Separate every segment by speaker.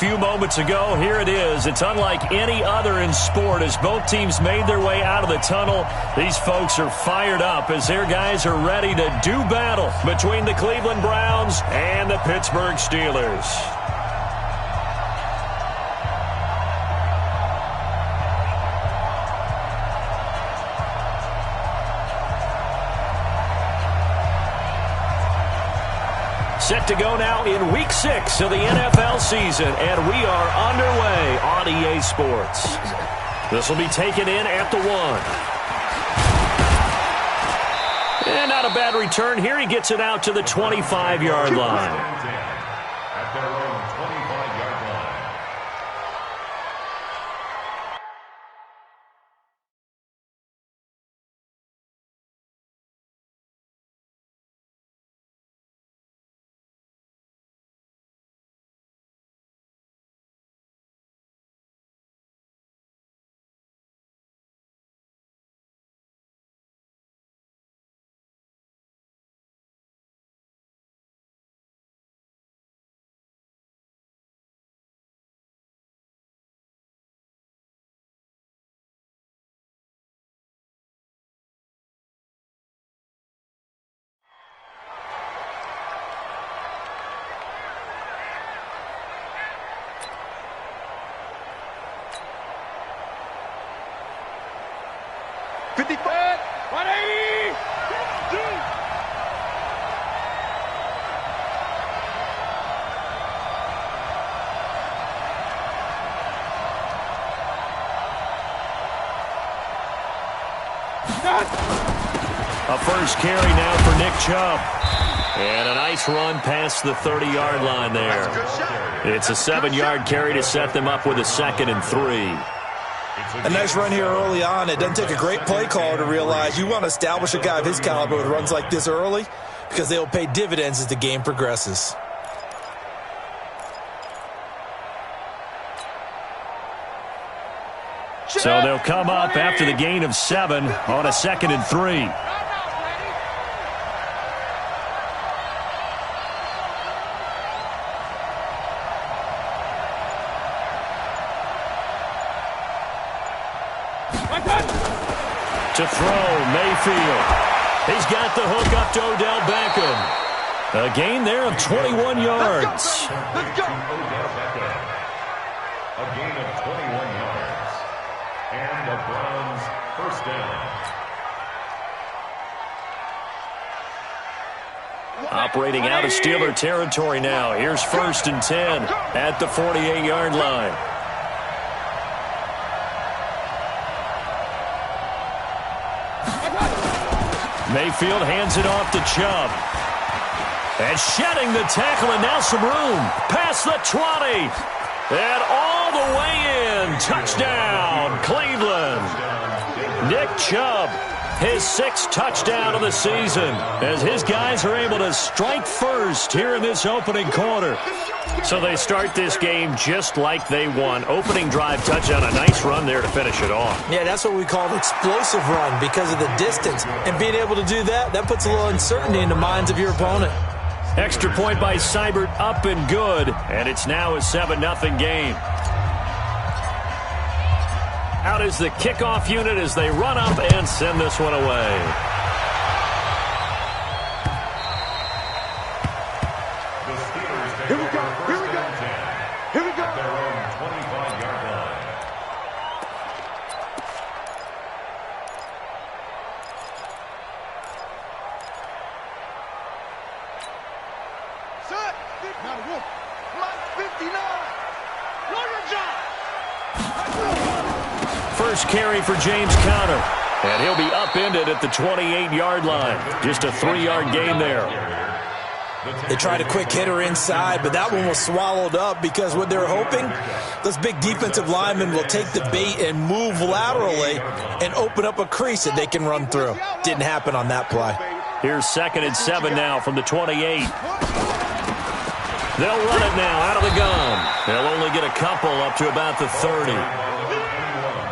Speaker 1: few moments ago. Here it is. It's unlike any other in sport as both teams made their way out of the tunnel. These folks are fired up as their guys are ready to do battle between the Cleveland Browns and the Pittsburgh Steelers. Set to go now in Week 6 of the NFL season, and we are underway on EA Sports. This will be taken in at the 1. And not a bad return here. He gets it out to the 25-yard line. A first carry now for Nick Chubb. And a nice run past the 30-yard line there. It's a 7-yard carry to set them up with a 2nd and 3.
Speaker 2: A nice run here early on. It doesn't take a great play caller to realize you want to establish a guy of his caliber with runs like this early because they will pay dividends as the game progresses.
Speaker 1: So they'll come up after the gain of 7 on a 2nd and 3. To throw, Mayfield. He's got the hook up to Odell Beckham. A gain there of 21 yards.
Speaker 3: Let's go. A gain of 21 yards. And the Browns first down.
Speaker 1: Operating out of Steeler territory now. Here's 1st and 10 at the 48-yard line. Mayfield hands it off to Chubb. And shedding the tackle, and now some room. Past the 20. And all the way in. Touchdown, Cleveland. Nick Chubb, his 6th touchdown of the season, as his guys are able to strike first here in this opening quarter. So they start this game just like they won. Opening drive touchdown, a nice run there to finish it off.
Speaker 2: Yeah, that's what we call an explosive run because of the distance. And being able to do that, that puts a little uncertainty in the minds of your opponent.
Speaker 1: Extra point by Seibert, up and good. And it's now a 7-0 game. Out is the kickoff unit as they run up and send this one away.
Speaker 3: Here we go. At their own 25-yard line.
Speaker 4: Set. Now the wolf. Mike 59. Lawyer John.
Speaker 1: First carry for James Conner. And he'll be upended at the 28-yard line. Just a 3-yard gain there.
Speaker 2: They tried a quick hitter inside, but that one was swallowed up because what they're hoping, those big defensive linemen will take the bait and move laterally and open up a crease that they can run through. Didn't happen on that play.
Speaker 1: Here's 2nd and 7 now from the 28. They'll run it now out of the gun. They'll only get a couple up to about the 30.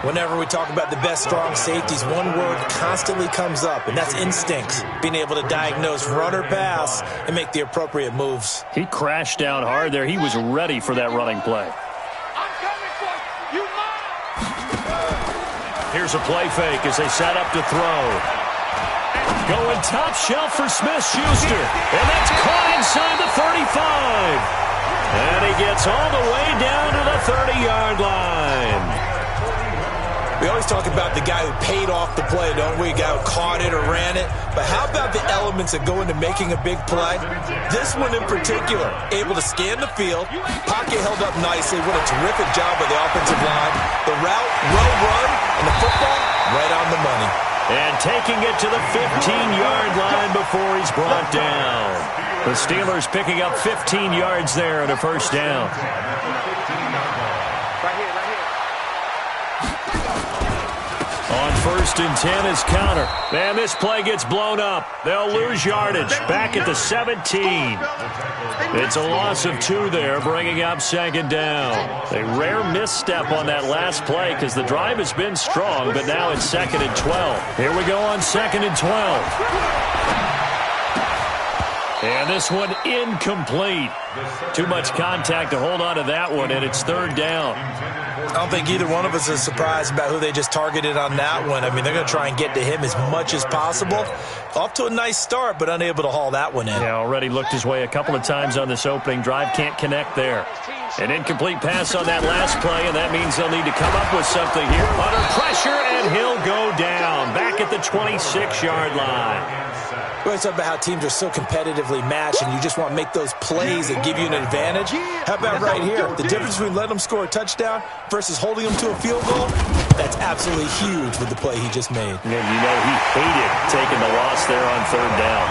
Speaker 2: Whenever we talk about the best strong safeties, one word constantly comes up, and that's instincts. Being able to diagnose run or pass and make the appropriate moves.
Speaker 1: He crashed down hard there. He was ready for that running play.
Speaker 4: I'm coming for you. You mine.
Speaker 1: Here's a play fake as they set up to throw. Going top shelf for Smith-Schuster. And that's caught inside the 35. And he gets all the way down to the 30-yard line.
Speaker 2: We always talk about the guy who paid off the play, don't we? A guy who caught it or ran it. But how about the elements that go into making a big play? This one in particular, able to scan the field, pocket held up nicely. What a terrific job by the offensive line. The route, well run, and the football right on the money.
Speaker 1: And taking it to the 15-yard line before he's brought down. The Steelers picking up 15 yards there and a first down. On 1st and 10 is counter. And this play gets blown up. They'll lose yardage. Back at the 17. It's a loss of 2 there, bringing up 2nd down. A rare misstep on that last play because the drive has been strong, but now it's 2nd and 12. Here we go on 2nd and 12. And this one incomplete. Too much contact to hold on to that one, and it's 3rd down.
Speaker 2: I don't think either one of us is surprised about who they just targeted on that one. I mean, they're going to try and get to him as much as possible. Off to a nice start, but unable to haul that one in.
Speaker 1: Yeah, already looked his way a couple of times on this opening drive. Can't connect there. An incomplete pass on that last play, and that means they'll need to come up with something here. Under pressure, and he'll go down. Back at the 26-yard line.
Speaker 2: We always talk about how teams are so competitively matched, and you just want to make those plays that give you an advantage. How about right here? The difference between letting them score a touchdown versus holding them to a field goal, that's absolutely huge with the play he just made.
Speaker 1: And you know he hated taking the loss there on 3rd down.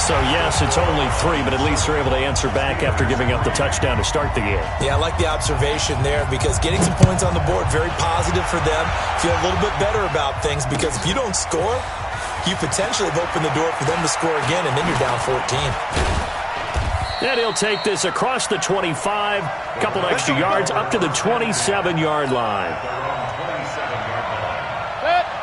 Speaker 1: So, yes, it's only 3, but at least they're able to answer back after giving up the touchdown to start the game.
Speaker 2: Yeah, I like the observation there because getting some points on the board, very positive for them. Feel a little bit better about things because if you don't score, you potentially have opened the door for them to score again, and then you're down 14.
Speaker 1: And he'll take this across the 25, a couple extra yards, up to the 27-yard line.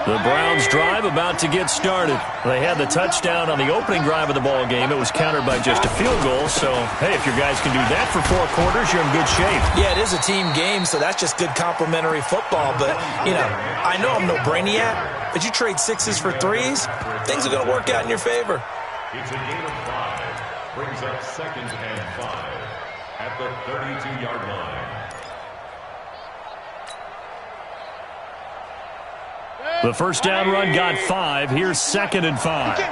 Speaker 1: The Browns' drive about to get started. They had the touchdown on the opening drive of the ball game. It was countered by just a field goal. So, hey, if your guys can do that for 4 quarters, you're in good shape.
Speaker 2: Yeah, it is a team game, so that's just good complementary football. But, you know, I know I'm no brainiac, but you trade 6s for 3s, things are going to work out in your favor.
Speaker 3: It's a gain of 5. Brings up 2nd and 5 at the 32-yard line.
Speaker 1: The first down run got 5. Here's 2nd and 5.
Speaker 4: He's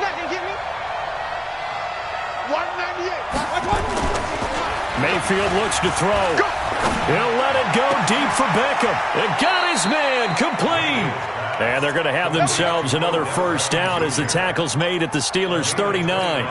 Speaker 4: not going to get me. 198.
Speaker 1: Mayfield looks to throw. He'll let it go deep for Beckham. It got his man complete. And they're going to have themselves another first down as the tackle's made at the Steelers' 39.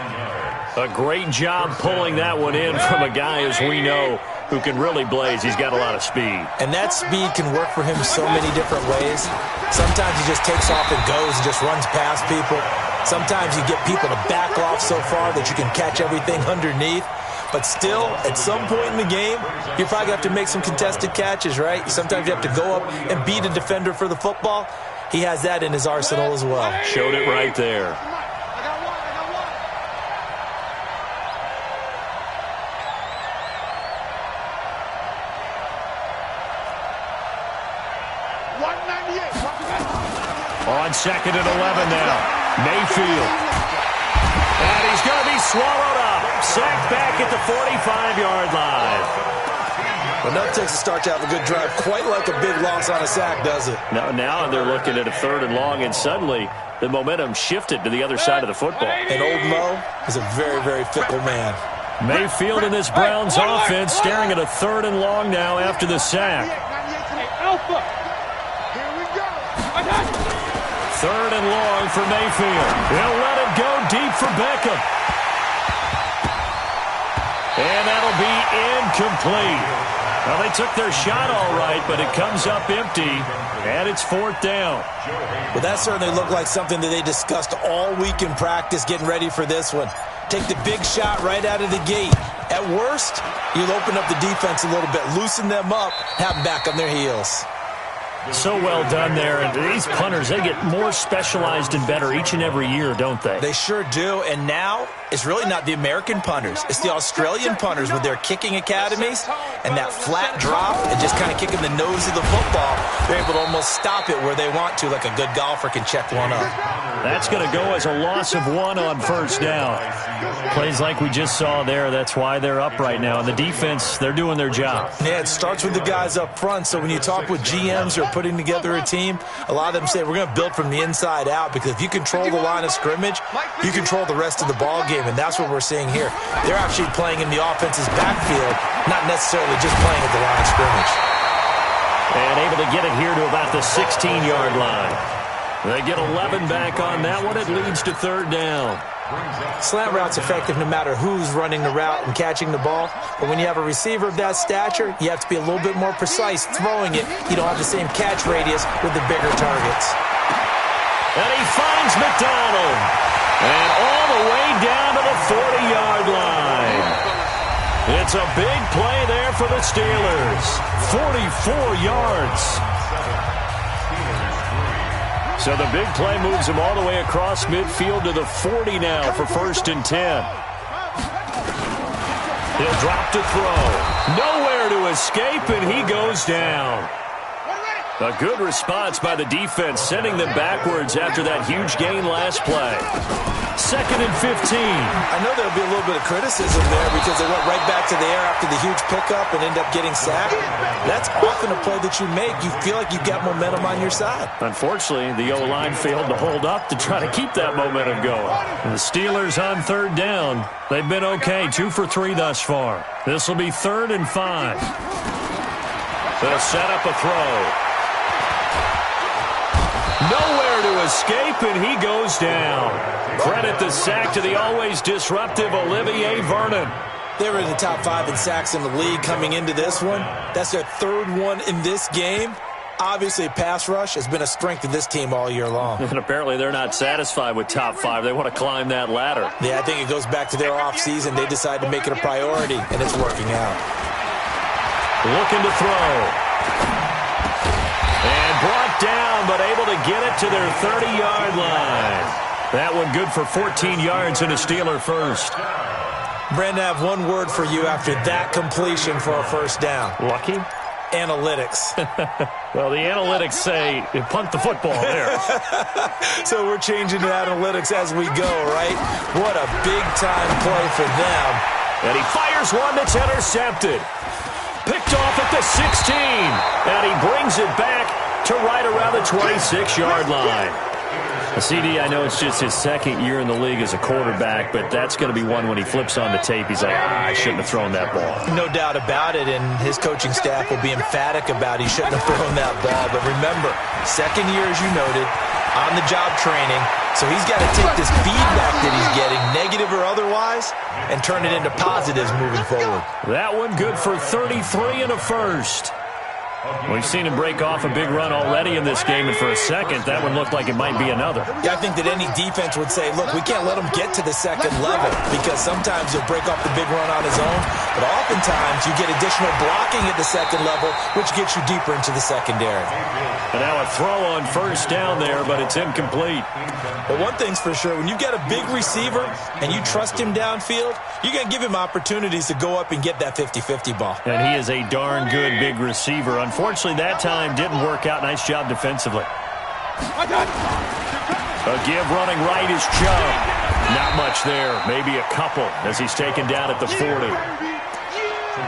Speaker 1: A great job pulling that one in from a guy, as we know, who can really blaze. He's got a lot of speed.
Speaker 2: And that speed can work for him so many different ways. Sometimes he just takes off and goes and just runs past people. Sometimes you get people to back off so far that you can catch everything underneath. But still, at some point in the game, you probably have to make some contested catches, right? Sometimes you have to go up and beat a defender for the football. He has that in his arsenal as well.
Speaker 1: Showed it right there. On 2nd and 11 now. Mayfield. And he's going to be swallowed up. Sacked back at the 45-yard line.
Speaker 2: But nothing takes a start to have a good drive quite like a big loss on a sack, does it?
Speaker 1: Now they're looking at a 3rd and long, and suddenly the momentum shifted to the other side of the football.
Speaker 2: And old Mo is a very, very fickle man.
Speaker 1: Mayfield in this Browns offense staring at a 3rd and long now after the sack.
Speaker 4: Alpha. Here we go.
Speaker 1: 3rd and long for Mayfield. He'll let it go deep for Beckham. And that'll be incomplete. Well, they took their shot all right, but it comes up empty, and it's 4th down.
Speaker 2: Well, that certainly looked like something that they discussed all week in practice getting ready for this one. Take the big shot right out of the gate. At worst, you'll open up the defense a little bit, loosen them up, have them back on their heels.
Speaker 1: So well done there. And these punters, they get more specialized and better each and every year, don't they?
Speaker 2: They sure do. And now it's really not the American punters. It's the Australian punters with their kicking academies and that flat drop and just kind of kicking the nose of the football. They're able to almost stop it where they want to, like a good golfer can check one up.
Speaker 1: That's going to go as a loss of 1 on first down. Plays like we just saw there. That's why they're up right now. And the defense, they're doing their job.
Speaker 2: Yeah, it starts with the guys up front. So when you talk with GMs who are putting together a team, a lot of them say we're going to build from the inside out, because if you control the line of scrimmage, you control the rest of the ball game, and that's what we're seeing here. They're actually playing in the offense's backfield, not necessarily just playing at the line of scrimmage.
Speaker 1: And able to get it here to about the 16-yard line. They get 11 back on that one. It leads to third down.
Speaker 2: Slant route's effective no matter who's running the route and catching the ball. But when you have a receiver of that stature, you have to be a little bit more precise throwing it. You don't have the same catch radius with the bigger targets.
Speaker 1: And he finds McDonald. And all the way down to the 40-yard line. It's a big play there for the Steelers. 44 yards. So the big play moves him all the way across midfield to the 40 now for 1st and 10. He'll drop to throw. Nowhere to escape, and he goes down. A good response by the defense, sending them backwards after that huge gain last play. 2nd and 15.
Speaker 2: I know there'll be a little bit of criticism there because they went right back to the air after the huge pickup and end up getting sacked. That's often a play that you make. You feel like you've got momentum on your side.
Speaker 1: Unfortunately, the O-line failed to hold up to try to keep that momentum going. And the Steelers on 3rd down. They've been okay, 2 for 3 thus far. This will be 3rd and 5. They'll set up a throw. Nowhere to escape, and he goes down. Credit the sack to the always disruptive Olivier Vernon.
Speaker 2: They were in the top 5 in sacks in the league coming into this one. That's their 3rd one in this game. Obviously, pass rush has been a strength of this team all year long.
Speaker 1: And apparently they're not satisfied with top 5. They want to climb that ladder.
Speaker 2: Yeah, I think it goes back to their offseason. They decided to make it a priority, and it's working out.
Speaker 1: Looking to throw. And brought down, but able to get it to their 30-yard line. That one good for 14 yards and a Steeler first.
Speaker 2: Brandon, I have one word for you after that completion for a first down.
Speaker 1: Lucky?
Speaker 2: Analytics.
Speaker 1: Well, the analytics say punt the football there.
Speaker 2: So we're changing to analytics as we go, right? What a big-time play for them.
Speaker 1: And he fires one that's intercepted. Picked off at the 16. And he brings it back to right around the 26-yard line. CD, I know it's just his 2nd year in the league as a quarterback, but that's going to be one when he flips on the tape. He's like, I shouldn't have thrown that ball.
Speaker 2: No doubt about it, and his coaching staff will be emphatic about he shouldn't have thrown that ball. But remember, 2nd year, as you noted, on-the-job training, so he's got to take this feedback that he's getting, negative or otherwise, and turn it into positives moving forward.
Speaker 1: That one good for 33 and a first. We've seen him break off a big run already in this game, and for a second, that one looked like it might be another.
Speaker 2: Yeah, I think that any defense would say, look, we can't let him get to the 2nd level, because sometimes he'll break off the big run on his own, but oftentimes you get additional blocking at the 2nd level, which gets you deeper into the secondary.
Speaker 1: And now a throw on first down there, but it's incomplete.
Speaker 2: But one thing's for sure, when you've got a big receiver and you trust him downfield, you're going to give him opportunities to go up and get that 50-50 ball.
Speaker 1: And he is a darn good big receiver. Unfortunately, that time didn't work out. Nice job defensively. A give running right is Chubb. Not much there. Maybe a couple as he's taken down at the 40.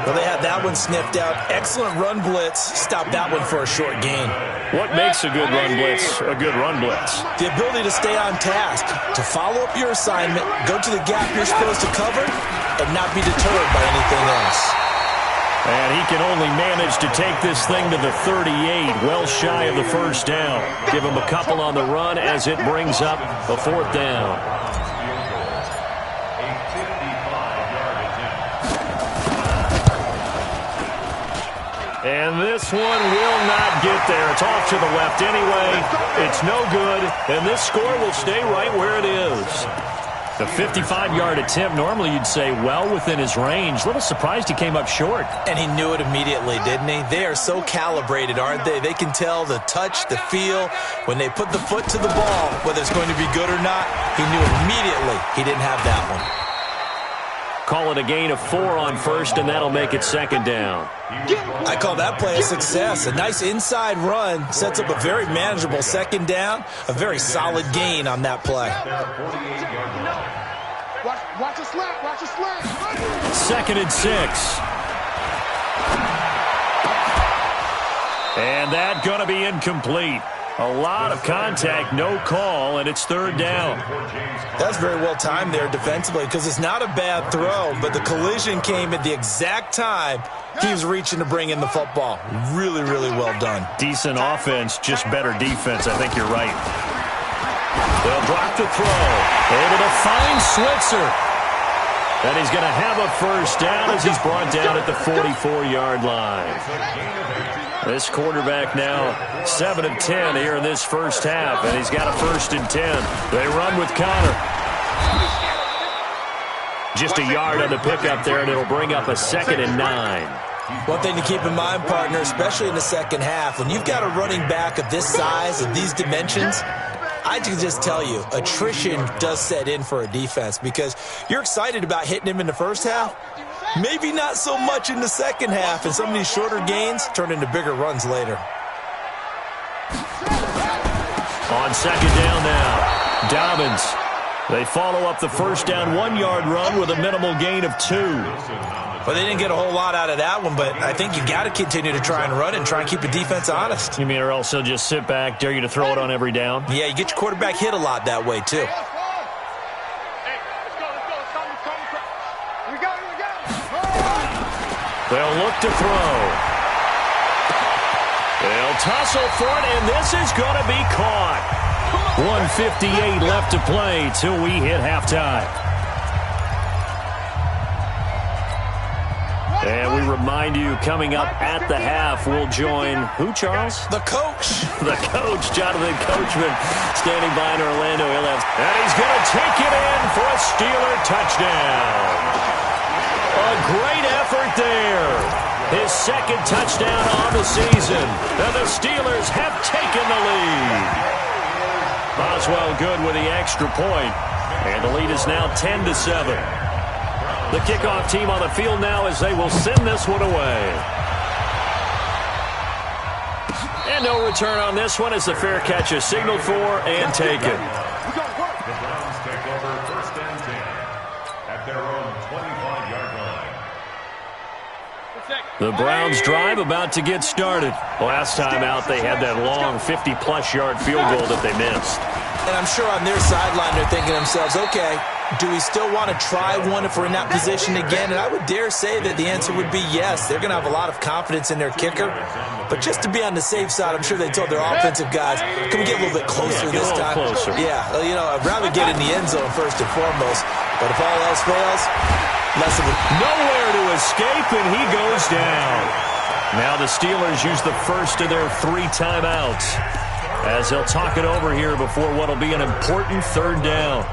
Speaker 2: Well, they had that one sniffed out. Excellent run blitz. Stop that one for a short gain.
Speaker 1: What makes a good run blitz a good run blitz?
Speaker 2: The ability to stay on task, to follow up your assignment, go to the gap you're supposed to cover, and not be deterred by anything else.
Speaker 1: And he can only manage to take this thing to the 38, well shy of the first down. Give him a couple on the run as it brings up a 4th down. And this one will not get there. It's off to the left anyway. It's no good, and this score will stay right where it is. The 55-yard attempt, normally you'd say well within his range. Little surprised he came up short.
Speaker 2: And he knew it immediately, didn't he? They are so calibrated, aren't they? They can tell the touch, the feel. When they put the foot to the ball, whether it's going to be good or not, he knew immediately he didn't have that one.
Speaker 1: Call it a gain of 4 on first, and that'll make it second down.
Speaker 2: I call that play a success. A nice inside run sets up a very manageable second down. A very solid gain on that play.
Speaker 4: Watch a slant. Watch a slant.
Speaker 1: Second and 6. And that going to be incomplete. A lot of contact, no call, and it's third down.
Speaker 2: That's very well timed there defensively because it's not a bad throw, but the collision came at the exact time he was reaching to bring in the football. Really, really well done.
Speaker 1: Decent offense, just better defense. I think you're right. They'll drop the throw. Able to find Switzer. And he's going to have a first down as he's brought down at the 44-yard line. This quarterback now 7 of 10 here in this first half, and he's got a 1st and 10. They run with Connor. Just a yard on the pickup there, and it'll bring up a 2nd and 9.
Speaker 2: One thing to keep in mind, partner, especially in the second half, when you've got a running back of this size, of these dimensions, I can just tell you, attrition does set in for a defense because you're excited about hitting him in the first half. Maybe not so much in the second half, and some of these shorter gains turn into bigger runs later.
Speaker 1: On second down now, Dobbins. They follow up the first down 1-yard run with a minimal gain of 2.
Speaker 2: Well, they didn't get a whole lot out of that one, but I think you got to continue to try and run it and try and keep the defense honest.
Speaker 1: You mean or else they'll just sit back, dare you to throw it on every down?
Speaker 2: Yeah, you get your quarterback hit a lot that way, too.
Speaker 1: They'll look to throw. They'll tussle for it, and this is going to be caught. 1:58 left to play till we hit halftime. And we remind you, coming up at the half, we'll join who, Charles?
Speaker 2: The coach.
Speaker 1: The coach, Jonathan Coachman, standing by in Orlando. And he's going to take it in for a Steeler touchdown. A great effort there. His 2nd touchdown on the season. And the Steelers have taken the lead. Boswell good with the extra point. And the lead is now 10-7. The kickoff team on the field now as they will send this one away. And no return on this one as the fair catch is signaled for and taken.
Speaker 3: The Browns take over 1st and 10 at their own 25-yard line.
Speaker 1: The Browns drive about to get started. Last time out, they had that long 50-plus yard field goal that they missed.
Speaker 2: And I'm sure on their sideline they're thinking to themselves, okay, do we still want to try one if we're in that position again? And I would dare say that the answer would be yes. They're going to have a lot of confidence in their kicker. But just to be on the safe side, I'm sure they told their offensive guys, can we get a little bit closer this time?
Speaker 1: Closer.
Speaker 2: Yeah, you know, I'd rather get in the end zone first and foremost. But if all else fails, less of a...
Speaker 1: Nowhere to escape, and he goes down. Now the Steelers use the first of their 3 timeouts as they'll talk it over here before what will be an important 3rd down.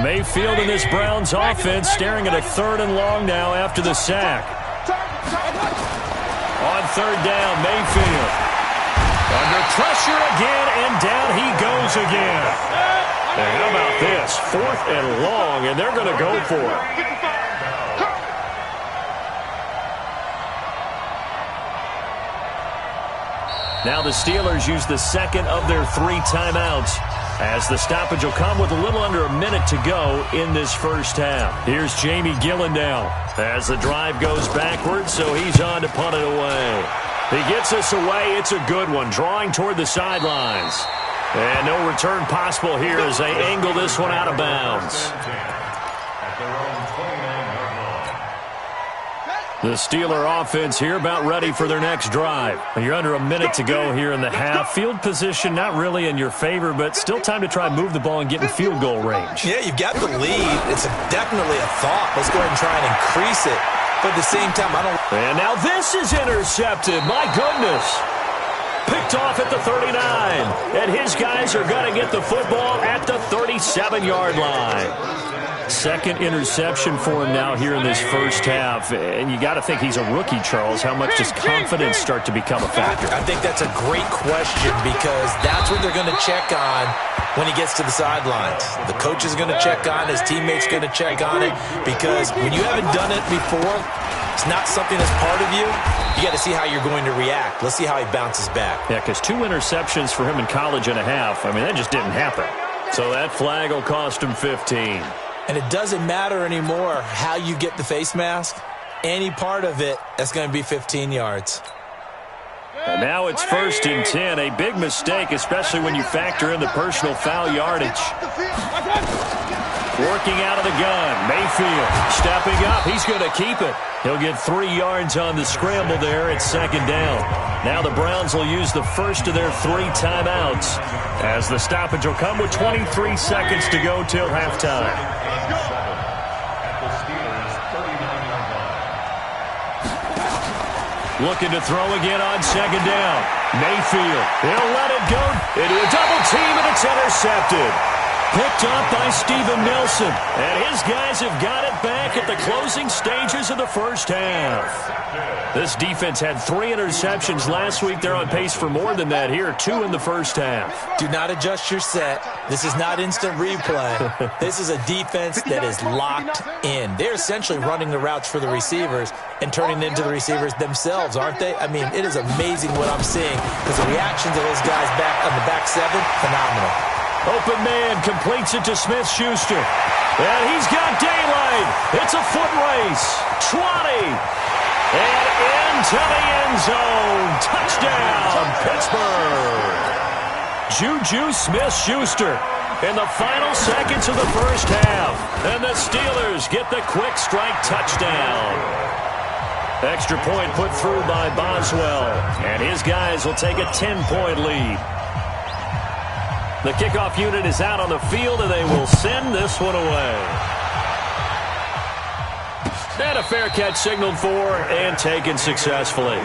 Speaker 1: Mayfield and this Browns offense staring at a 3rd and long now after the sack. On 3rd down, Mayfield. Under pressure again, and down he goes again. And how about this? 4th and long, and they're going to go for it. Now the Steelers use the 2nd of their 3 timeouts as the stoppage will come with a little under a minute to go in this first half. Here's Jamie Gillen now as the drive goes backwards, so he's on to punt it away. He gets us away. It's a good one, drawing toward the sidelines. And no return possible here as they angle this one out of bounds. The Steeler offense here about ready for their next drive. You're under a minute to go here in the half. Field position not really in your favor, but still time to try and move the ball and get in field goal range.
Speaker 2: Yeah, you've got the lead. It's definitely a thought. Let's go ahead and try and increase it. But at the same time, I don't...
Speaker 1: And now this is intercepted. My goodness. Picked picked off at the 39. And his guys are going to get the football at the 37-yard line. Second interception for him now here in this first half. And you got to think he's a rookie, Charles. How much does confidence start to become a factor?
Speaker 2: I think that's a great question because that's what they're going to check on when he gets to the sidelines. The coach is going to check on, his teammates going to check on it, because when you haven't done it before, it's not something that's part of you. You got to see how you're going to react. Let's see how he bounces back.
Speaker 1: Yeah, because 2 interceptions for him in college and a half. I mean, that just didn't happen. So that flag will cost him 15.
Speaker 2: And it doesn't matter anymore how you get the face mask. Any part of it, that's going to be 15 yards.
Speaker 1: And now it's 1st and 10. A big mistake, especially when you factor in the personal foul yardage. Working out of the gun. Mayfield stepping up. He's going to keep it. He'll get 3 yards on the scramble there at 2nd down. Now the Browns will use the first of their 3 timeouts, as the stoppage will come with 23 seconds to go till halftime. Looking to throw again on 2nd down. Mayfield, he'll let it go into a double team, and it's intercepted. Picked up by Steven Nelson, and his guys have got it back at the closing stages of the first half. This defense had 3 interceptions last week. They're on pace for more than that here, 2 in the first half.
Speaker 2: Do not adjust your set. This is not instant replay. This is a defense that is locked in. They're essentially running the routes for the receivers and turning into the receivers themselves, aren't they? I mean, it is amazing what I'm seeing, because the reactions of those guys back on the back 7, phenomenal.
Speaker 1: Open man completes it to Smith-Schuster. And he's got daylight. It's a foot race. 20. And into the end zone. Touchdown, Pittsburgh. Juju Smith-Schuster in the final seconds of the first half. And the Steelers get the quick strike touchdown. Extra point put through by Boswell. And his guys will take a 10-point lead. The kickoff unit is out on the field, and they will send this one away. And a fair catch signaled for and taken successfully.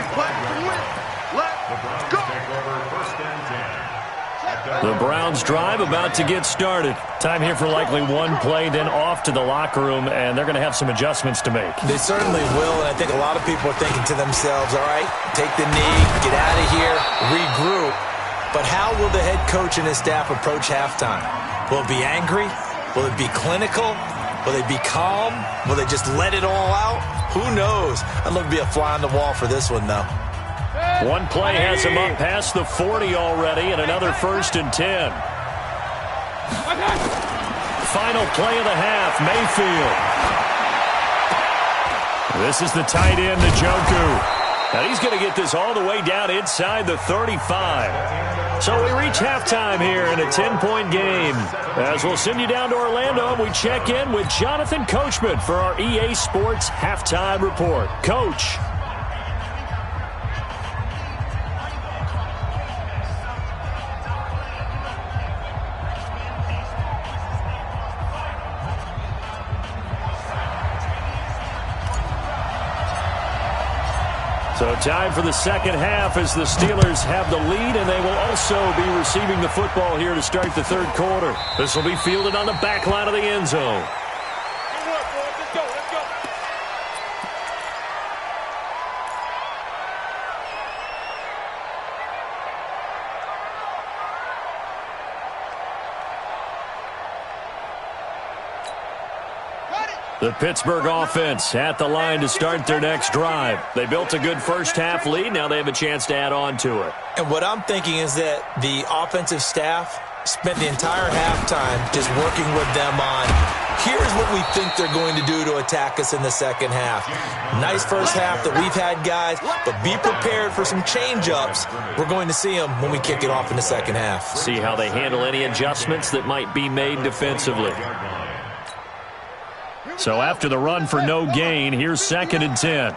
Speaker 1: The Browns drive about to get started. Time here for likely one play, then off to the locker room, and they're going to have some adjustments to make.
Speaker 2: They certainly will, and I think a lot of people are thinking to themselves, all right, take the knee, get out of here, regroup. But how will the head coach and his staff approach halftime? Will it be angry? Will it be clinical? Will they be calm? Will they just let it all out? Who knows? I'd love to be a fly on the wall for this one, though.
Speaker 1: One play has him up past the 40 already, and another 1st and 10. Final play of the half, Mayfield. This is the tight end, Njoku. Now he's going to get this all the way down inside the 35. So we reach halftime here in a 10-point game. As we'll send you down to Orlando, and we check in with Jonathan Coachman for our EA Sports Halftime Report. Coach. So time for the second half as the Steelers have the lead, and they will also be receiving the football here to start the third quarter. This will be fielded on the back line of the end zone. The Pittsburgh offense at the line to start their next drive. They built a good first-half lead. Now they have a chance to add on to it.
Speaker 2: And what I'm thinking is that the offensive staff spent the entire halftime just working with them on, here's what we think they're going to do to attack us in the second half. Nice first half that we've had, guys, but be prepared for some change-ups. We're going to see them when we kick it off in the second half.
Speaker 1: See how they handle any adjustments that might be made defensively. So after the run for no gain, here's 2nd and 10.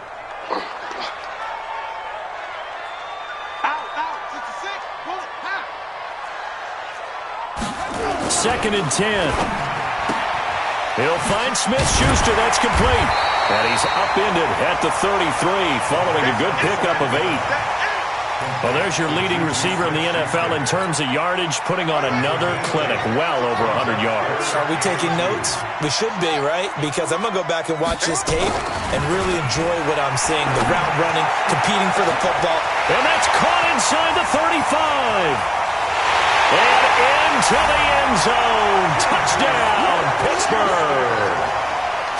Speaker 1: Second and 10. He'll find Smith-Schuster. That's complete. And he's upended at the 33 following a good pickup of 8. Well, there's your leading receiver in the NFL in terms of yardage, putting on another clinic, well over 100 yards.
Speaker 2: Are we taking notes? We should be, right? Because I'm going to go back and watch this tape and really enjoy what I'm seeing. The route running, competing for the football.
Speaker 1: And that's caught inside the 35. And into the end zone. Touchdown, Pittsburgh.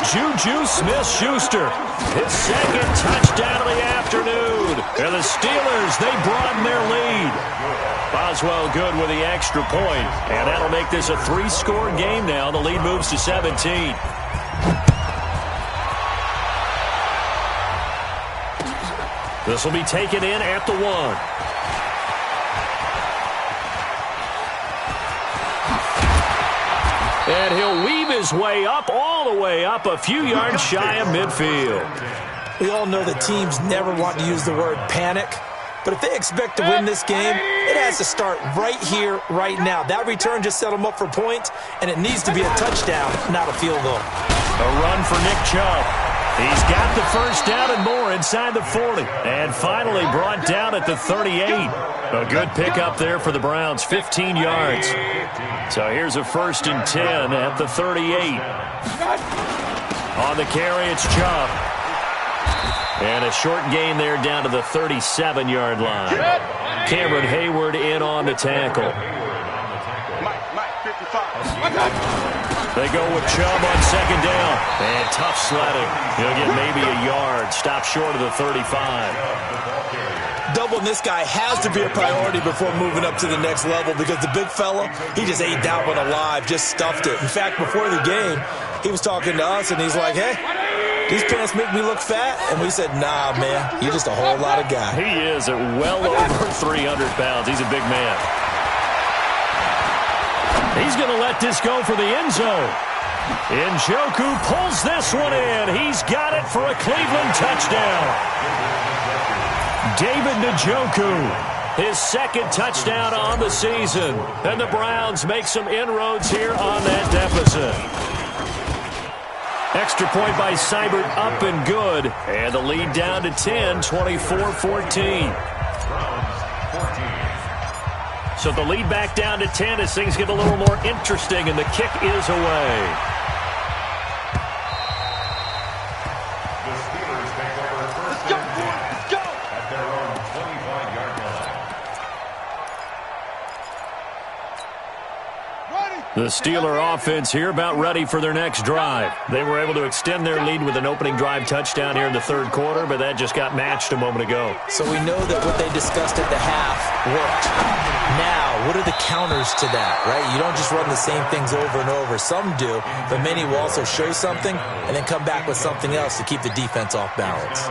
Speaker 1: Juju Smith-Schuster, his second touchdown of the afternoon. And the Steelers, they broaden their lead. Boswell good with the extra point. And that'll make this a 3-score game now. The lead moves to 17. This will be taken in at the 1. And he'll weave his way up, all the way up, a few yards shy of midfield.
Speaker 2: We all know that teams never want to use the word panic, but if they expect to win this game, it has to start right here, right now. That return just set them up for points, and it needs to be a touchdown, not a field goal.
Speaker 1: A run for Nick Chubb. He's got the first down and more inside the 40. And finally brought down at the 38. A good pickup there for the Browns, 15 yards. So here's a 1st and 10 at the 38. On the carry, it's Chubb. And a short gain there down to the 37-yard line. Cameron Hayward in on the tackle. They go with Chubb on 2nd down. And tough sledding. He'll get maybe a yard. Stop short of the 35.
Speaker 2: Doubling this guy has to be a priority before moving up to the next level because the big fella, he just ate that one alive, just stuffed it. In fact, before the game, he was talking to us, and he's like, hey, these pants make me look fat? And we said, nah, man, you're just a whole lot of guy.
Speaker 1: He is at well over 300 pounds. He's a big man. He's going to let this go for the end zone. Njoku pulls this one in. He's got it for a Cleveland touchdown. David Njoku, his 2nd touchdown on the season. And the Browns make some inroads here on that deficit. Extra point by Seibert, up and good. And the lead down to 10, 24-14. So the lead back down to 10 as things get a little more interesting, and the kick is away.
Speaker 3: The Steelers take over first and 10 at their own 25-yard line.
Speaker 1: The Steeler offense here about ready for their next drive. They were able to extend their lead with an opening drive touchdown here in the 3rd quarter, but that just got matched a moment ago.
Speaker 2: So we know that what they discussed at the half worked. Now, what are the counters to that, right? You don't just run the same things over and over. Some do, but many will also show something and then come back with something else to keep the defense off balance.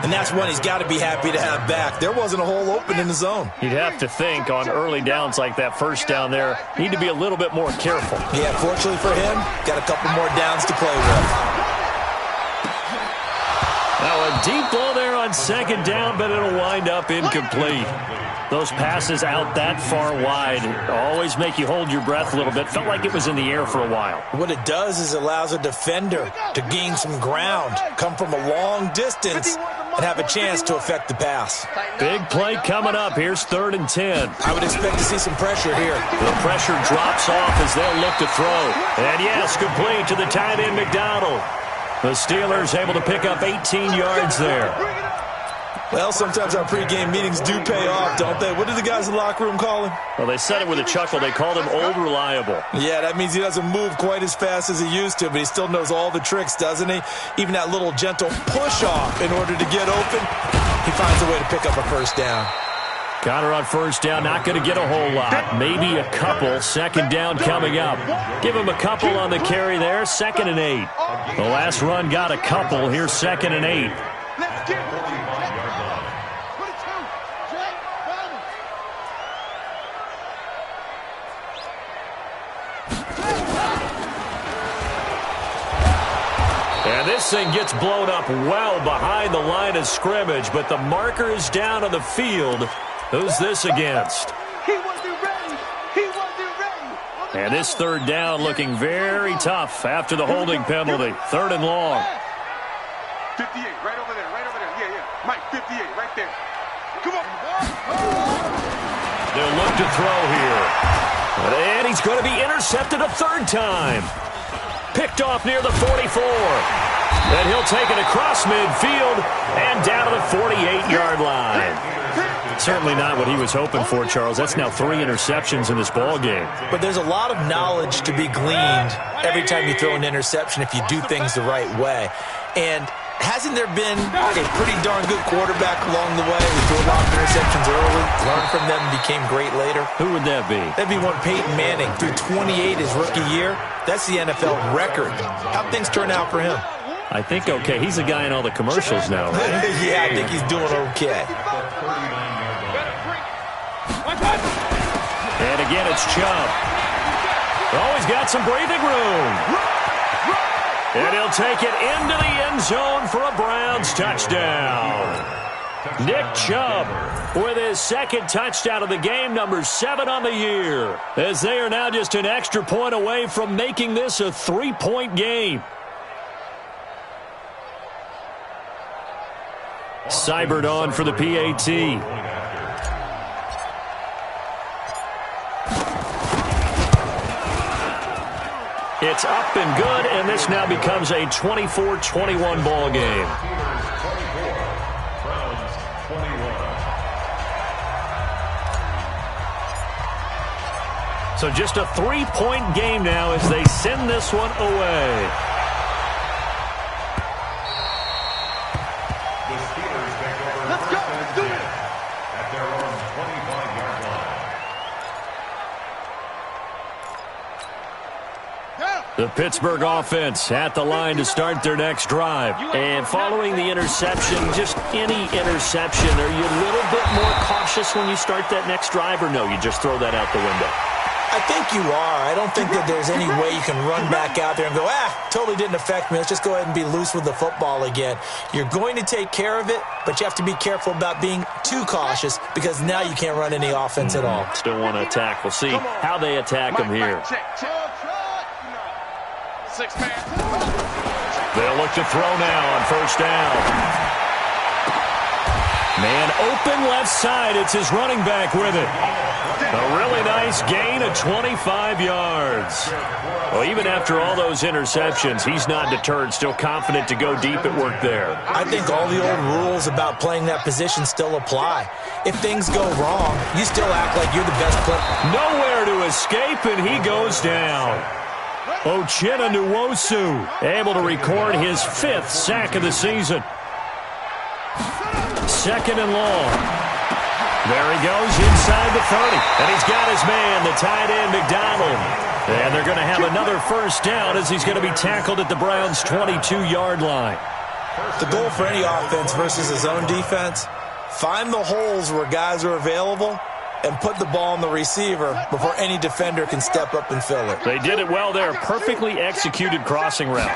Speaker 2: And that's one he's got to be happy to have back. There wasn't a hole open in the zone.
Speaker 1: You'd have to think on early downs like that 1st down there, need to be a little bit more careful.
Speaker 2: Yeah, fortunately for him, got a couple more downs to play with.
Speaker 1: Now a deep ball there on 2nd down, but it'll wind up incomplete. Those passes out that far wide always make you hold your breath a little bit. Felt like it was in the air for a while.
Speaker 2: What it does is it allows a defender to gain some ground, come from a long distance, and have a chance to affect the pass.
Speaker 1: Big play coming up. Here's 3rd and 10.
Speaker 2: I would expect to see some pressure here.
Speaker 1: The pressure drops off as they'll look to throw. And yes, complete to the tight end McDonald. The Steelers able to pick up 18 yards there.
Speaker 2: Well, sometimes our pregame meetings do pay off, don't they? What do the guys in the locker room call him?
Speaker 1: Well, they said it with a chuckle. They called him Old Reliable.
Speaker 2: Yeah, that means he doesn't move quite as fast as he used to, but he still knows all the tricks, doesn't he? Even that little gentle push-off in order to get open, he finds a way to pick up a 1st down.
Speaker 1: Connor on 1st down, not going to get a whole lot. Maybe a couple. 2nd down coming up. Give him a couple on the carry there. 2nd and 8. The last run got a couple. Here's 2nd and 8. And this thing gets blown up well behind the line of scrimmage, but the marker is down on the field. Who's this against?
Speaker 4: He wasn't ready. He wasn't ready.
Speaker 1: And this 3rd down looking very tough after the holding penalty. 3rd and long.
Speaker 4: 58, right over there, right over there. Yeah, yeah. Mike, 58, right there.
Speaker 1: They'll look to throw here. And he's going to be intercepted a third time. Picked off near the 44. And he'll take it across midfield and down to the 48-yard line. Certainly not what he was hoping for, Charles. That's now 3 interceptions in this ball game.
Speaker 2: But there's a lot of knowledge to be gleaned every time you throw an interception if you do things the right way. And hasn't there been a pretty darn good quarterback along the way who threw a lot of interceptions early, learned from them, and became great later?
Speaker 1: Who would that be?
Speaker 2: That'd be one Peyton Manning. Threw 28 his rookie year. That's the NFL record. How'd things turn out for him?
Speaker 1: I think okay. He's a guy in all the commercials now, right?
Speaker 2: Yeah, I think he's doing okay.
Speaker 1: And again, it's Chubb. Oh, he's got some breathing room. And he'll take it into the end zone for a Browns touchdown. Nick Chubb with his second touchdown of the game, number 7 on the year, as they are now just an extra point away from making this a 3-point game. Seibert on for the PAT. It's up and good, and this now becomes a 24-21 ball game. So just a 3-point game now as they send this one away.
Speaker 4: Let's go. Let's do it.
Speaker 3: At their own 25-yard line.
Speaker 1: The Pittsburgh offense at the line to start their next drive. And following the interception, just any interception, are you a little bit more cautious when you start that next drive, or no, you just throw that out the window?
Speaker 2: I think you are. I don't think that there's any way you can run back out there and go, totally didn't affect me. Let's just go ahead and be loose with the football again. You're going to take care of it, but you have to be careful about being too cautious because now you can't run any offense at all.
Speaker 1: Still want to attack. We'll see how they attack them here. They'll look to throw now on first down. Man open left side. It's his running back with it. A really nice gain of 25 yards. Well, even after all those interceptions, he's not deterred, still confident to go deep at work there.
Speaker 2: I think all the old rules about playing that position still apply. If things go wrong, you still act like you're the best player.
Speaker 1: Nowhere to escape, and he goes down. Uchenna Nwosu able to record his 5th sack of the season. 2nd and long. There he goes inside the 30. And he's got his man, the tight end, McDonald. And they're going to have another first down as he's going to be tackled at the Browns' 22-yard line.
Speaker 2: The goal for any offense versus his own defense, find the holes where guys are available and put the ball on the receiver before any defender can step up and fill it.
Speaker 1: They did it well there. Perfectly executed crossing route.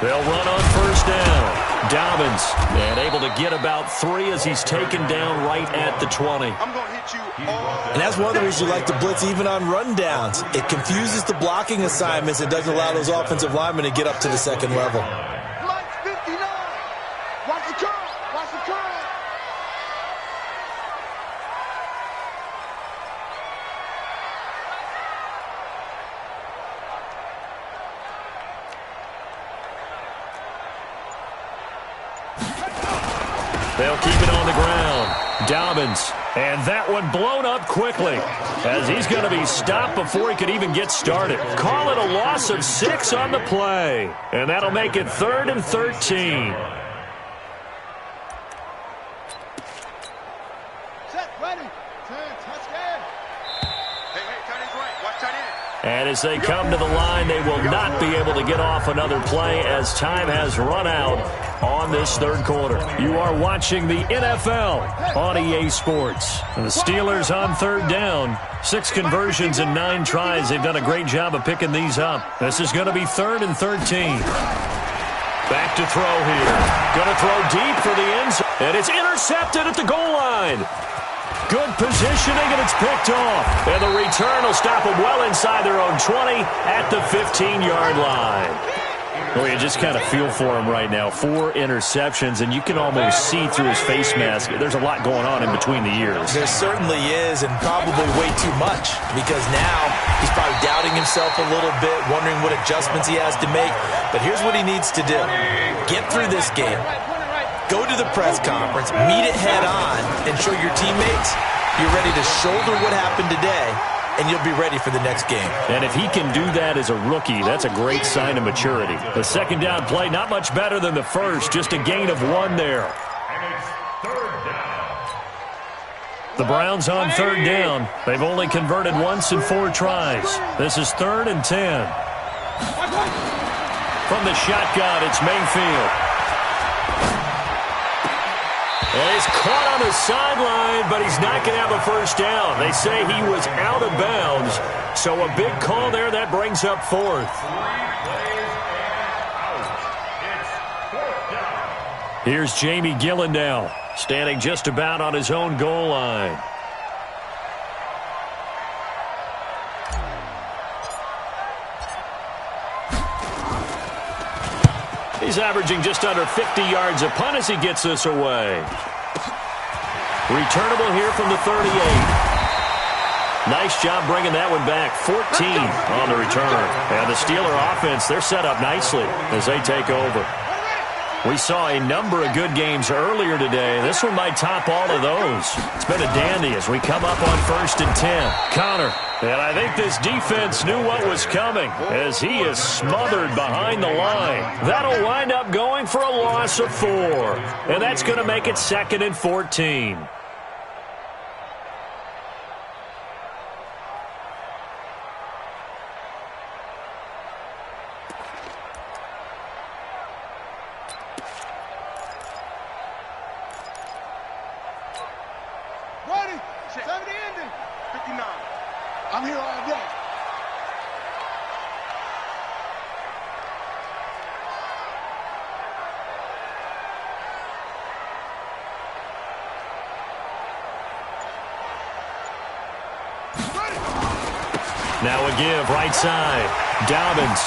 Speaker 1: They'll run on first down. Dobbins, and able to get about 3 as he's taken down right at the 20.
Speaker 4: I'm going to hit you all.
Speaker 2: And that's one of the reasons you like to blitz even on rundowns. It confuses the blocking assignments. It doesn't allow those offensive linemen to get up to the second level.
Speaker 4: Mike 59. Watch the curl. Watch the curl.
Speaker 1: They'll keep it on the ground. Dobbins. And that one blown up quickly as he's going to be stopped before he could even get started. Call it a loss of 6 on the play. And that'll make it 3rd and 13.
Speaker 4: Set. Ready. Turn. Touchdown. Hey, tight end's right. Watch tight end.
Speaker 1: And as they come to the line, they will not be able to get off another play as time has run out on this 3rd quarter. You are watching the NFL on EA Sports. And the Steelers on 3rd down. 6 conversions and 9 tries. They've done a great job of picking these up. This is going to be 3rd and 13. Back to throw here. Going to throw deep for the end zone. And it's intercepted at the goal line. Good positioning, and it's picked off. And the return will stop them well inside their own 20 at the 15-yard line. Well, you just kind of feel for him right now. 4 interceptions, and you can almost see through his face mask. There's a lot going on in between the ears.
Speaker 2: There certainly is, and probably way too much, because now he's probably doubting himself a little bit, wondering what adjustments he has to make. But here's what he needs to do. Get through this game. Go to the press conference, meet it head on, and show your teammates you're ready to shoulder what happened today, and you'll be ready for the next game.
Speaker 1: And if he can do that as a rookie, that's a great sign of maturity. The second down play, not much better than the first, just a gain of 1 there.
Speaker 3: And it's third down.
Speaker 1: The Browns on third down. They've only converted once in 4 tries. This is 3rd and 10. From the shotgun, it's Mayfield. And he's caught on the sideline, but he's not going to have a first down. They say he was out of bounds, so a big call there. That brings up 4th.
Speaker 3: 3 plays and out. It's 4th down.
Speaker 1: Here's Jamie Gillen standing just about on his own goal line. He's averaging just under 50 yards a punt as he gets this away. Returnable here from the 38. Nice job bringing that one back. 14 on the return. And the Steeler offense, they're set up nicely as they take over. We saw a number of good games earlier today. This one might top all of those. It's been a dandy as we come up on 1st and 10. Connor. And I think this defense knew what was coming as he is smothered behind the line. That'll wind up going for a loss of 4. And that's going to make it 2nd and 14.
Speaker 4: Ready, 70 ending, 59. I'm here all day.
Speaker 1: Now a give, right side. Dobbins.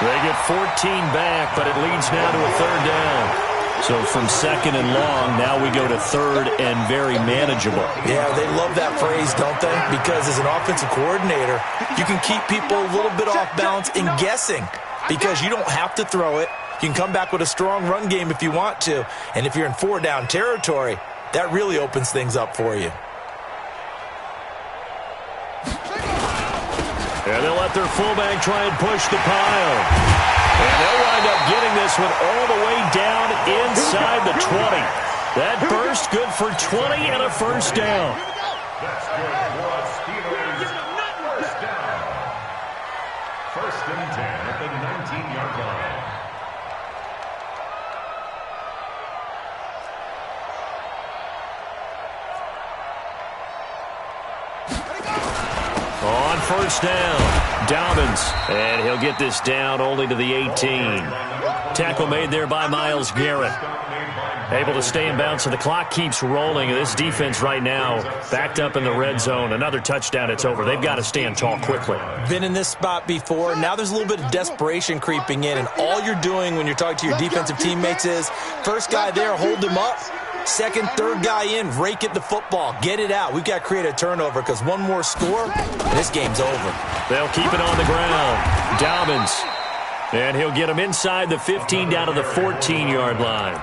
Speaker 1: They get 14 back, but it leads now to a 3rd down. So from 2nd and long, now we go to 3rd and very manageable.
Speaker 2: Yeah, they love that phrase, don't they? Because as an offensive coordinator, you can keep people a little bit off balance and guessing because you don't have to throw it. You can come back with a strong run game if you want to. And if you're in 4-down territory, that really opens things up for you.
Speaker 1: And they'll let their fullback try and push the pile. And they'll wind up getting this one all the way down inside the 20. That burst good for 20 and a first down.
Speaker 3: That's good for a Steelers first down. 1st and 10 at the 19-yard line.
Speaker 1: On 1st down, Dobbins. And he'll get this down only to the 18. Tackle made there by Myles Garrett. Able to stay in bounds, so the clock keeps rolling. And this defense right now backed up in the red zone. Another touchdown, it's over. They've got to stand tall quickly.
Speaker 2: Been in this spot before. Now there's a little bit of desperation creeping in. And all you're doing when you're talking to your defensive teammates is, first guy there, hold him up. Second, third guy in, rake at the football. Get it out. We've got to create a turnover because one more score, and this game's over.
Speaker 1: They'll keep it on the ground. Dobbins. And he'll get him inside the 15 down to the 14-yard line.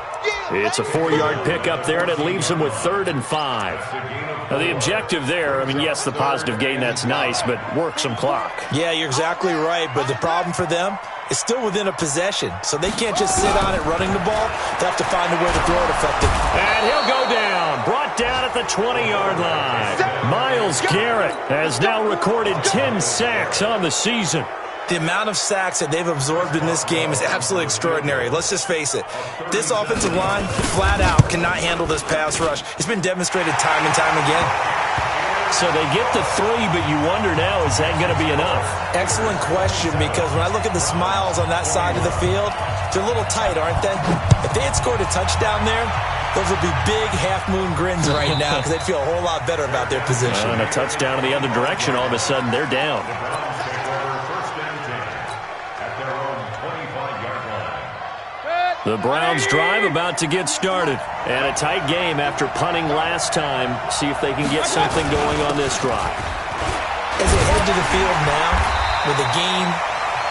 Speaker 1: It's a 4-yard pickup there, and it leaves him with 3rd and 5. Now, the objective there, I mean, yes, the positive gain, that's nice, but work some clock.
Speaker 2: Yeah, you're exactly right, but the problem for them is still within a possession, so they can't just sit on it running the ball. They have to find a way to throw it effective.
Speaker 1: And he'll go down, brought down at the 20-yard line. Myles Garrett has now recorded 10 sacks on the season.
Speaker 2: The amount of sacks that they've absorbed in this game is absolutely extraordinary. Let's just face it. This offensive line, flat out, cannot handle this pass rush. It's been demonstrated time and time again.
Speaker 1: So they get the 3, but you wonder now, is that going to be enough?
Speaker 2: Excellent question, because when I look at the smiles on that side of the field, they're a little tight, aren't they? If they had scored a touchdown there, those would be big half-moon grins right now because they'd feel a whole lot better about their position.
Speaker 1: And a touchdown in the other direction, all of a sudden, they're down. The Browns drive about to get started. And a tight game after punting last time. See if they can get something going on this drive.
Speaker 2: As they head to the field now, with the game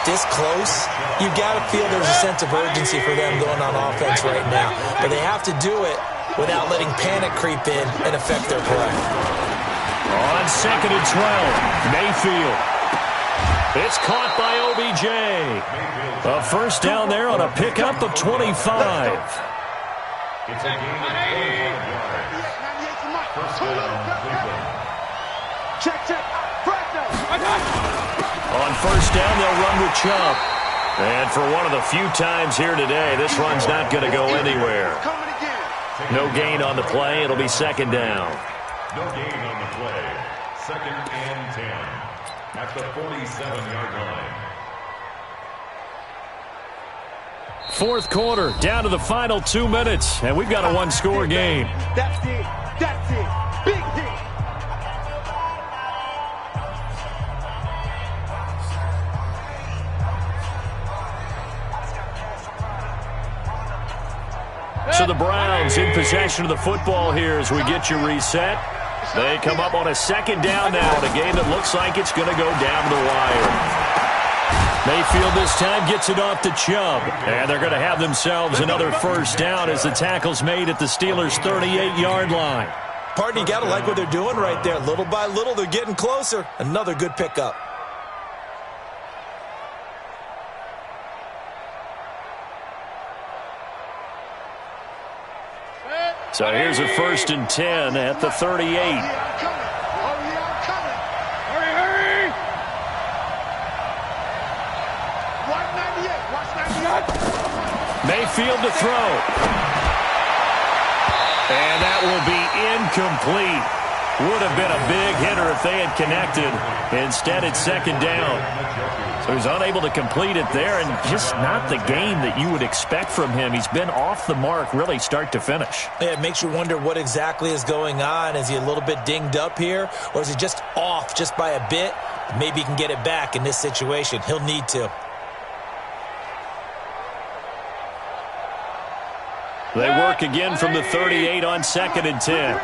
Speaker 2: this close, you've got to feel there's a sense of urgency for them going on offense right now. But they have to do it without letting panic creep in and affect their play.
Speaker 1: On 2nd and 12, Mayfield. It's caught by OBJ. A first down there on a pickup of 25.
Speaker 3: It's a game of 45 yards. First down, Cleveland.
Speaker 4: Check.
Speaker 1: On first down, they'll run with Chubb. And for one of the few times here today, this run's not going to go anywhere. No gain on the play. It'll be 2nd down.
Speaker 3: No gain on the play. 2nd and 10 at the 47-yard line.
Speaker 1: Fourth quarter, down to the final 2 minutes, and we've got a one-score game.
Speaker 4: That's it. Big hit.
Speaker 1: So the Browns in possession of the football here as we get you reset. They come up on a 2nd down now in a game that looks like it's going to go down the wire. Mayfield this time gets it off to Chubb. And they're going to have themselves another first down as the tackle's made at the Steelers' 38-yard line.
Speaker 2: Partner, you got to like what they're doing right there. Little by little, they're getting closer. Another good pickup.
Speaker 1: So here's a 1st and 10 at the 38.
Speaker 4: Hurry. Watch 98.
Speaker 1: Mayfield to throw. And that will be incomplete. Would have been a big hitter if they had connected. Instead, it's 2nd down. So he's unable to complete it there, and just not the game that you would expect from him. He's been off the mark really start to finish.
Speaker 2: Yeah, it makes you wonder what exactly is going on. Is he a little bit dinged up here, or is he just off just by a bit? Maybe he can get it back in this situation. He'll need to.
Speaker 1: They work again from the 38 on 2nd and 10.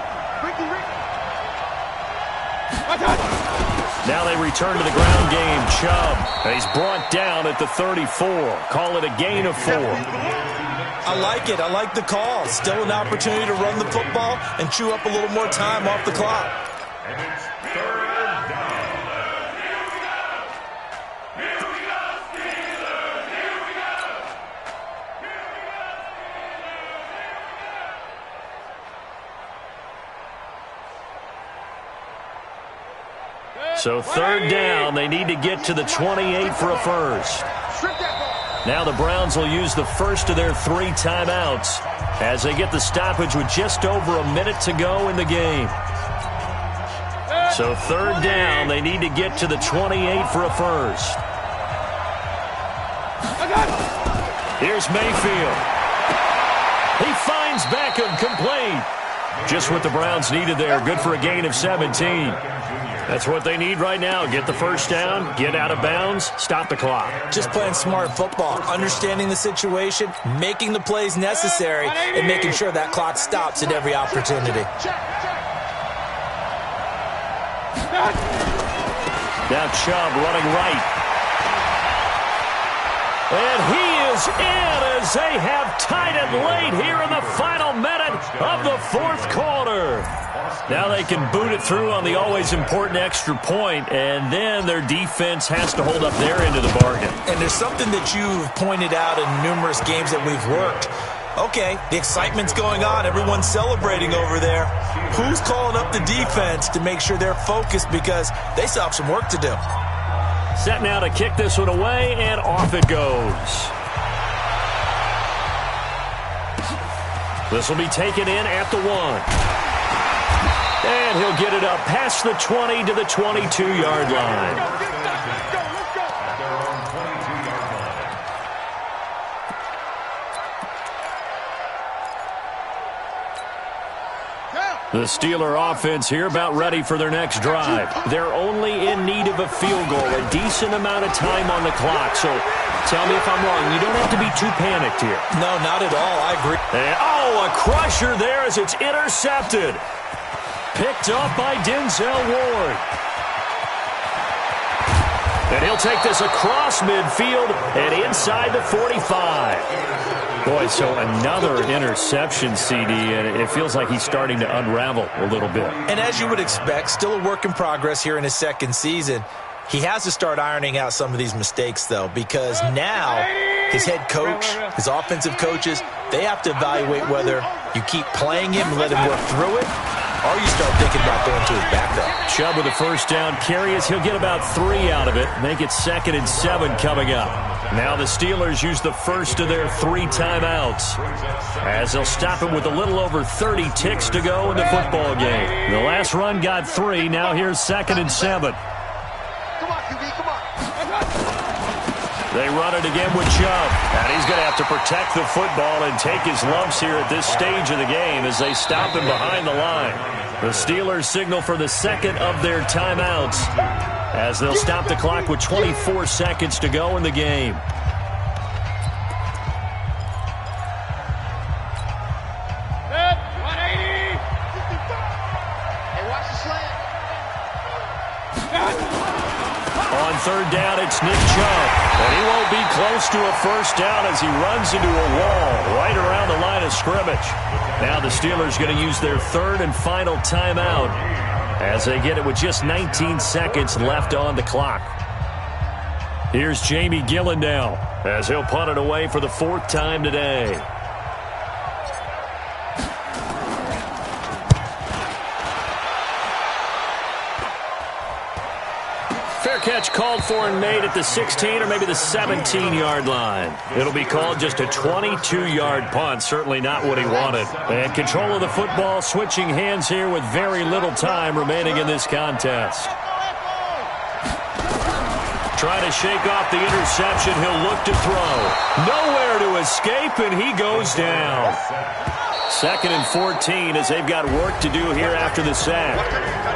Speaker 1: Now they return to the ground game. Chubb. He's brought down at the 34. Call it a gain of 4.
Speaker 2: I like it. I like the call. Still an opportunity to run the football and chew up a little more time off the clock.
Speaker 3: And it's 3rd down.
Speaker 1: So 3rd down, they need to get to the 28 for a first. Now the Browns will use the first of their 3 timeouts as they get the stoppage with just over a minute to go in the game. So 3rd down, they need to get to the 28 for a first. Here's Mayfield. He finds Beckham complete. Just what the Browns needed there. Good for a gain of 17. That's what they need right now. Get the first down, get out of bounds, stop the clock.
Speaker 2: Just playing smart football, understanding the situation, making the plays necessary, and making sure that clock stops at every opportunity.
Speaker 1: Now Chubb running right. And he is in as they have tied it late here in the final minute of the 4th quarter. Now they can boot it through on the always important extra point, and then their defense has to hold up their end of the bargain.
Speaker 2: And there's something that you've pointed out in numerous games that we've worked. Okay, the excitement's going on. Everyone's celebrating over there. Who's calling up the defense to make sure they're focused because they still have some work to do?
Speaker 1: Set now to kick this one away, and off it goes. This will be taken in at the 1. And he'll get it up past the 20 to the 22-yard line. The Steeler offense here about ready for their next drive. They're only in need of a field goal, a decent amount of time on the clock. So Tell me if I'm wrong. You don't have to be too panicked here.
Speaker 2: No, not at all. I agree.
Speaker 1: And, oh, a crusher there as it's intercepted. Picked off by Denzel Ward. And he'll take this across midfield and inside the 45. Boy, so another interception, CD, and it feels like he's starting to unravel a little bit.
Speaker 2: And as you would expect, still a work in progress here in his second season. He has to start ironing out some of these mistakes, though, because now his head coach, his offensive coaches, they have to evaluate whether you keep playing him and let him work through it, or you start thinking about going to his backup.
Speaker 1: Chubb with a first down carry as he'll get about 3 out of it. Make it 2nd and 7 coming up. Now the Steelers use the first of their 3 timeouts as they'll stop it with a little over 30 ticks to go in the football game. The last run got 3. Now here's 2nd and 7.
Speaker 4: Come on, QB, come on.
Speaker 1: They run it again with Chubb. And he's going to have to protect the football and take his lumps here at this stage of the game as they stop him behind the line. The Steelers signal for the second of their timeouts as they'll stop the clock with 24 seconds to go in the game.
Speaker 4: Set, 180. Hey, watch the slant.
Speaker 1: On third down, it's Nick Chubb. And he won't be close to a first down as he runs into a wall right around the line of scrimmage. Now the Steelers going to use their third and final timeout as they get it with just 19 seconds left on the clock. Here's Jamie Gillen now as he'll punt it away for the 4th time today. Fair catch called for and made at the 16 or maybe the 17-yard line. It'll be called just a 22-yard punt. Certainly not what he wanted. And control of the football, switching hands here with very little time remaining in this contest. Trying to shake off the interception. He'll look to throw. Nowhere to escape, and he goes down. 2nd and 14 as they've got work to do here after the sack.